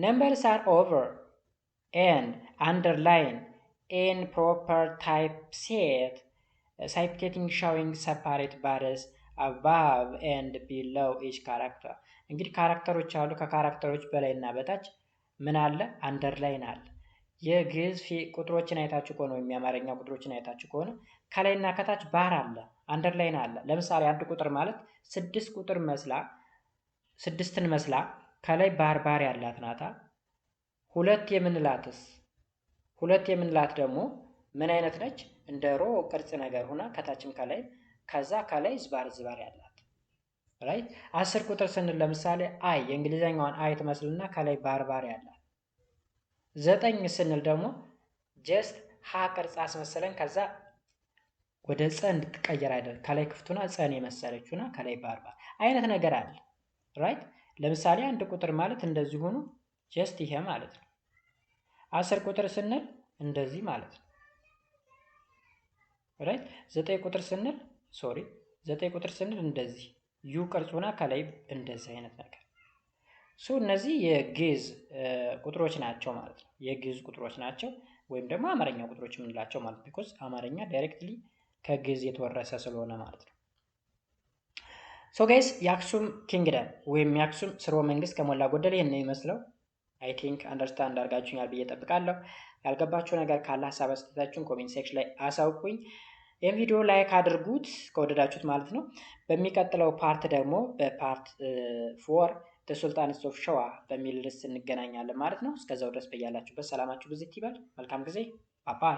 numbers are over and underline in proper typeset typesetting showing separate bars above and below each character. እንግዲህ ካራክተሮች አሉ። ከካራክተሮች በላይና በታች ምን አለ? አንደርላይን አለ። የግዕዝ ቁጥሮችን አይታችሁ ከሆነ ወይም የአማርኛ ቁጥሮችን አይታችሁ ከሆነ ከላይና ከታች ባር አለ፣ አንደርላይን አለ። ለምሳሌ አንድ ቁጥር ማለት 6 ቁጥር መስላ 6ን መስላ ከላይ ባር ያላት ናታ። ሁለት የምንላት ደግሞ ምን አይነት ነች? እንደ ሮ ቅርጽ ነገር ሆና ከታችም ከላይ ከዛ ከላይ ዝባር ያላት ራይት። 10 ቁጥር ስንል ለምሳሌ አይ የእንግሊዘኛዋን አይ ትመስልና ከላይ ባር ያላት። 9 ስንል ደግሞ ጀስት ሀ ቅርጽ አስመሰለን ከዛ ወደ ጸ እንድትቀየር አይደል? ከላይ ክፍቱና ጸን የመሰለችውና ከላይ ባር አይነት ነገር አለ ራይት። ለምሳሌ አንድ ቁጥር ማለት እንደዚህ ሆኖ ጀስት ይሄ ማለት ነው። 10 ቁጥር ስንል እንደዚህ ማለት ነው ራይት። 9 ቁጥር ስንል እንደዚህ ዩ ቅርጹና ከላይ እንደዚህ አይነት ነገር። እነዚህ የግዕዝ ቁጥሮች ናቸው ማለት ነው። የግዕዝ ቁጥሮች ናቸው ወይም ደግሞ አማርኛ ቁጥሮች የምንላቸው ማለት ነው። ቢኮዝ አማርኛ ዳይሬክትሊ ከግዕዝ የተወረሰ ስለሆነ ማለት ነው። ጋይስ የአክሱም ኪንግደም ወይም የአክሱም ስርወ መንግስት ከሞላ ጎደል ይሄን ነው የሚመስለው። አይ ቲንክ አንደርስታንድ አድርጋችሁኛል ብዬ እጠብቃለሁ። ያልገባችሁ ነገር ካለ ሀሳብ አስተያየታችሁን ኮሜንት ሴክሽን ላይ አሳውቁኝ። ይህን ቪዲዮ ላይክ አድርጉት ከወደዳችሁት ማለት ነው። በሚቀጥለው ፓርት ደግሞ በፓርት 4 ዘ ሱልጣንስ ኦፍ ሸዋ በሚል ርዕስ እንገናኛለን ማለት ነው። እስከዛው ድረስ በያላችሁበት ሰላማችሁ ብዝት ይበል። መልካም ጊዜ። ባባይ